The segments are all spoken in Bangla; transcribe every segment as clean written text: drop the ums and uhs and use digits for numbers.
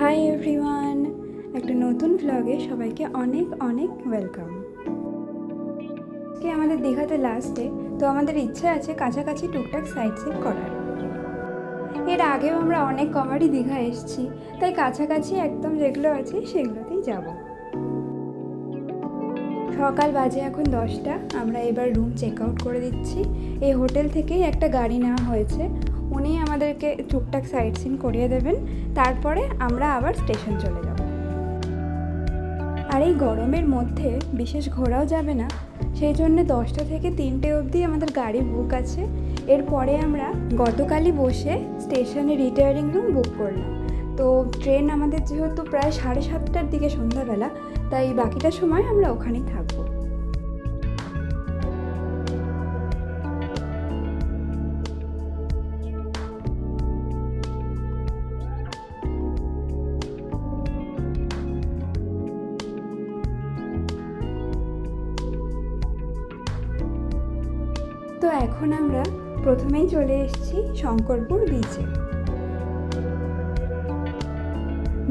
হাই এভরিওয়ান, একটা নতুন ভ্লগে সবাইকে অনেক অনেক ওয়েলকাম। আজকে আমাদের দীঘাতে লাস্ট ডে, তো আমাদের ইচ্ছা আছে কাছাকাছি টুকটাক সাইট সিন করার। এর আগেও আমরা অনেক কবারই দীঘা এসেছি, তাই কাছাকাছি একদম যেগুলো আছে সেগুলোতেই যাব। সকাল বাজে এখন 10টা, আমরা এবার রুম চেক আউট করে দিচ্ছি। এই হোটেল থেকেই একটা গাড়ি নেওয়া হয়েছে, উনি আমাদেরকে টুকটাক সাইট সিন করিয়ে দেবেন, তারপরে আমরা আবার স্টেশন চলে যাব। আর এই গরমের মধ্যে বিশেষ ঘোরাও যাবে না, সেই জন্য 10টা থেকে 3টে অবধি আমাদের গাড়ি বুক আছে। এরপরে আমরা গতকালই বসে স্টেশনে রিটায়ারিং রুম বুক করলাম। তো ট্রেন আমাদের যেহেতু প্রায় 7:30টার দিকে সন্ধ্যাবেলা, তাই বাকিটা সময় আমরা ওখানেই থাকবো। তো এখন আমরা প্রথমেই চলে এসেছি শঙ্করপুর বিচে।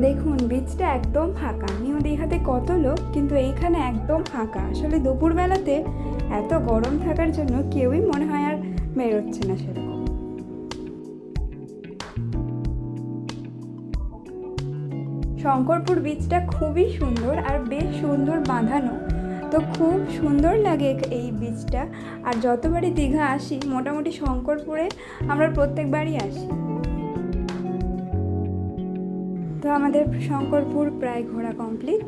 দেখুন, বিচটা একদম ফাঁকা। নিউ দীঘাতে কত লোক, কিন্তু এইখানে একদম ফাঁকা। আসলে দুপুরবেলাতে এত গরম থাকার জন্য কেউই মনে হয় আর বেরোচ্ছে না সেরকম। শঙ্করপুর বিচটা খুবই সুন্দর আর বেশ সুন্দর বাঁধানো, তো খুব সুন্দর লাগে এই বিচটা। আর যতবারই দীঘা আসি মোটামুটি শঙ্করপুরে আমরা প্রত্যেকবারই আসি। তো আমাদের শঙ্করপুর প্রায় ঘোরা কমপ্লিট।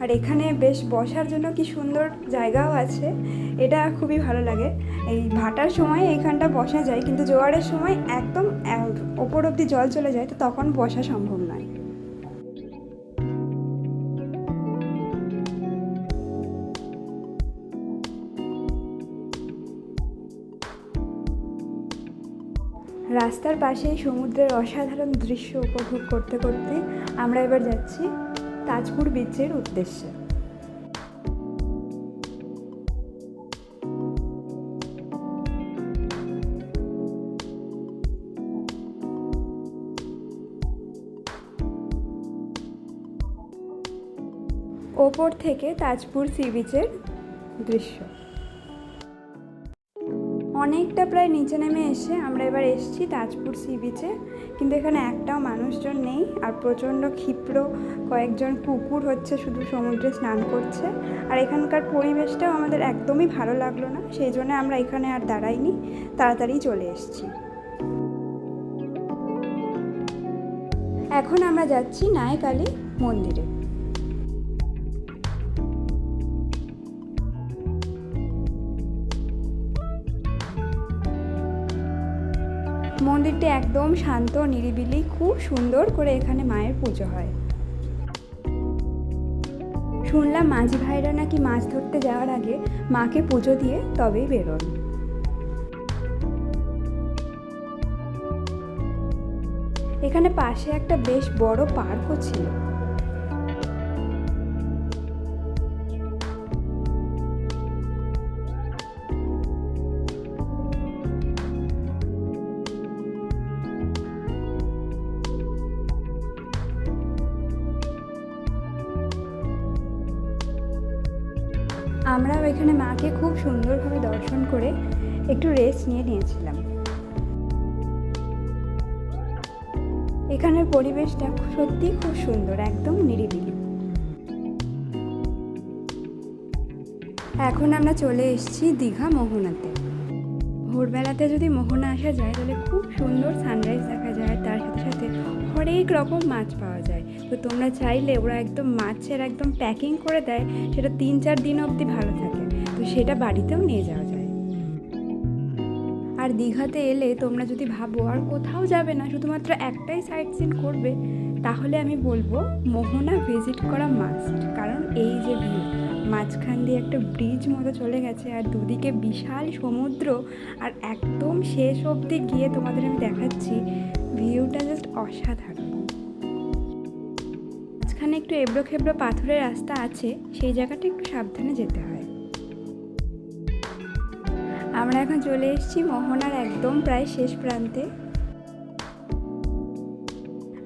আর এখানে বেশ বসার জন্য কি সুন্দর জায়গাও আছে, এটা খুবই ভালো লাগে। এই ভাটার সময় এইখানটা বসা যায়, কিন্তু জোয়ারের সময় একদম ওপর অবধি জল চলে যায়, তো তখন বসা সম্ভব নয়। রাস্তার পাশেই সমুদ্রের অসাধারণ দৃশ্য উপভোগ করতে করতে আমরা এবার যাচ্ছি তাজপুর বিচের উদ্দেশ্যে। ওপর থেকে তাজপুর সি বিচের দৃশ্য অনেকটা প্রায় নিচে নেমে এসে আমরা এবার এসেছি তাজপুর সি বিচে, কিন্তু এখানে একটাও মানুষজন নেই। আর প্রচণ্ড ক্ষিপ্র কয়েকজন কুকুর হচ্ছে শুধু সমুদ্রে স্নান করছে। আর এখানকার পরিবেশটাও আমাদের একদমই ভালো লাগলো না, সেই জন্য আমরা এখানে আর দাঁড়াইনি, তাড়াতাড়ি চলে এসেছি। এখন আমরা যাচ্ছি নায়কালী মন্দিরে। মন্দিরটি একদম শান্ত নিরিবিলি, খুব সুন্দর করে এখানে মায়ের পুজো হয়। শুনলাম মাঝি ভাইরা নাকি মাছ ধরতে যাওয়ার আগে মাকে পুজো দিয়ে তবেই বেরোন। এখানে পাশে একটা বেশ বড় পার্কও ছিল। আমরাও এখানে মাকে খুব সুন্দরভাবে দর্শন করে একটু রেস্ট নিয়েছিলাম। এখানের পরিবেশটা সত্যি খুব সুন্দর, একদম নিরিবিলি। এখন আমরা চলে এসেছি দীঘা মোহনাতে। ভোরবেলাতে যদি মোহনা আসা যায় তাহলে খুব সুন্দর সানরাইজ দেখা যায়, তার সাথে সাথে হরেক রকম মাছ পাওয়া যায়। তো তোমরা চাইলে ওরা একদম মাছের একদম প্যাকিং করে দেয়, সেটা 3-4 দিন অবধি ভালো থাকে, তো সেটা বাড়িতেও নিয়ে যাওয়া যায়। আর দীঘাতে এলে তোমরা যদি ভাবো আর কোথাও যাবে না, শুধুমাত্র একটাই সাইট সিন করবে, তাহলে আমি বলবো মোহনা ভিজিট করা মাস্ট। কারণ এই যে ভিউ, মাঝখান দিয়ে একটা ব্রিজ মতো চলে গেছে, আর দুদিকে বিশাল সমুদ্র, আর একদম শেষ অবধি গিয়ে তোমাদের আমি দেখাচ্ছি ভিউটা জাস্ট অসাধারণ। মাঝখানে একটু এবড়ো খেবড়ো পাথরের রাস্তা আছে, সেই জায়গাটা একটু সাবধানে যেতে হয়। আমরা এখন চলে এসেছি মোহনার একদম প্রায় শেষ প্রান্তে।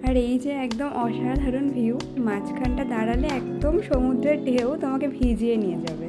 আর আর এই যে একদম অসাধারণ ভিউ, মাঝখানটা দাঁড়ালে একদম সমুদ্রের ঢেউ তোমাকে ভিজিয়ে নিয়ে যাবে।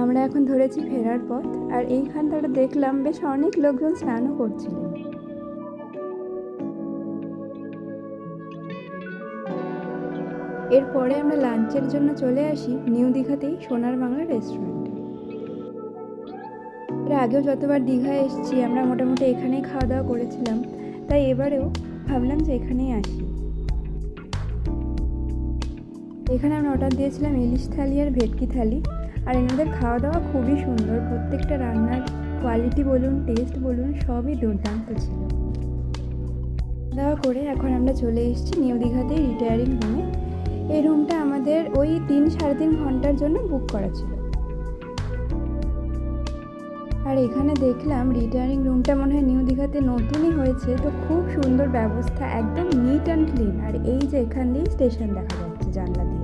আমরা এখন ধরেছি ফেরার পথ, আর এইখানটাতে দেখলাম বেশ অনেক লোকজন স্নানও করছিলেন। এরপরে আমরা লাঞ্চের জন্য চলে আসি নিউ দীঘাতেই সোনার বাংলা রেস্টুরেন্টে। এর আগেও যতবার দীঘায় এসেছি আমরা মোটামুটি এখানেই খাওয়া দাওয়া করেছিলাম, তাই এবারেও ভাবলাম যে এখানেই আসি। এখানে আমরা অর্ডার দিয়েছিলাম ইলিশ থালি আর ভেটকি থালি, আর এনাদের খাওয়া দাওয়া খুবই সুন্দর। প্রত্যেকটা রান্নার কোয়ালিটি বলুন, টেস্ট বলুন, সবই দুর্দান্ত ছিল। দাওয়া করে এখন আমরা চলে এসেছি নিউ দীঘাতেই রিটায়ারিং রুমে। এই রুমটা আমাদের ওই 3-3.5 ঘন্টার জন্য বুক করা ছিল। আর এখানে দেখলাম রিটায়ারিং রুমটা মনে হয় নিউ দীঘাতে নতুনই হয়েছে, তো খুব সুন্দর ব্যবস্থা, একদম নিট অ্যান্ড ক্লিন। আর এই যে এখান দিয়েই স্টেশন দেখা যাচ্ছে জানলা দিয়ে।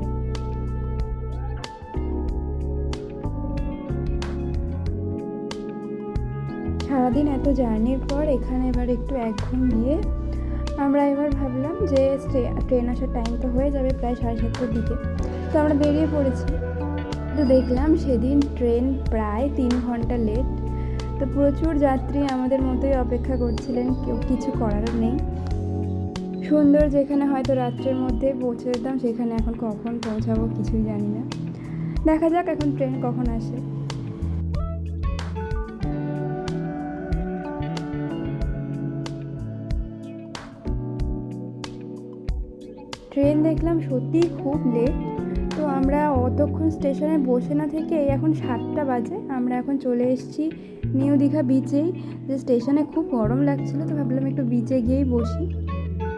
সারাদিন এত জার্নির পর এখানে এবার একটু এক ঘুম দিয়ে আমরা এবার ভাবলাম যে ট্রেন আসার টাইম তো হয়ে যাবে প্রায় 7:30টার দিকে, তো আমরা বেরিয়ে পড়েছি। তো দেখলাম সেদিন ট্রেন প্রায় 3 ঘন্টা লেট। তো প্রচুর যাত্রী আমাদের মতোই অপেক্ষা করছিলেন, কেউ কিছু করারও নেই। সুন্দর যেখানে হয়তো রাত্রের মধ্যে পৌঁছে যেতাম, সেখানে এখন কখন পৌঁছাবো কিছুই জানি না। দেখা যাক এখন ট্রেন কখন আসে। ট্রেন দেখলাম সত্যিই খুব লেট, তো আমরা অতক্ষণ স্টেশনে বসে না থেকে এখন 7টা বাজে আমরা এখন চলে এসেছি নিউ দীঘা বিচেই। যে স্টেশনে খুব গরম লাগছিল, তো ভাবলাম একটু বিচে গিয়েই বসি।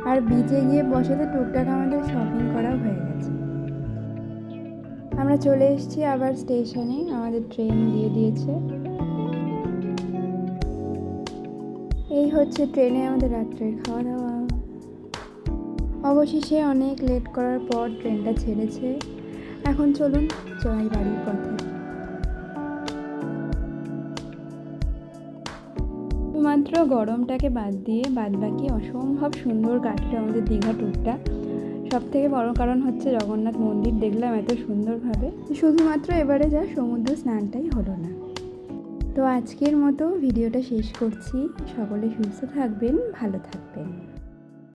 আর বিচে গিয়ে বসে তো টুকটাক আমাদের শপিং করাও হয়ে গেছে। আমরা চলে এসেছি আবার স্টেশনে, আমাদের ট্রেন দিয়ে দিয়েছে। এই হচ্ছে ট্রেনে আমাদের রাত্রের খাওয়া দাওয়া। অবশেষে অনেক লেট করার পর ট্রেনটা ছেড়েছে। এখন চলুন যাই বাড়ির পথে। শুধুমাত্র গরমটাকে বাদ দিয়ে বাদবাকি অসম্ভব সুন্দর কাটলো আমাদের দীঘা ট্যুরটা। সবথেকে বড় কারণ হচ্ছে জগন্নাথ মন্দির দেখলাম এত সুন্দরভাবে। শুধুমাত্র এবারে যা সমুদ্র স্নানটাই হলো না। তো আজকের মতো ভিডিওটা শেষ করছি। সকলে সুস্থ থাকবেন, ভালো থাকবেন।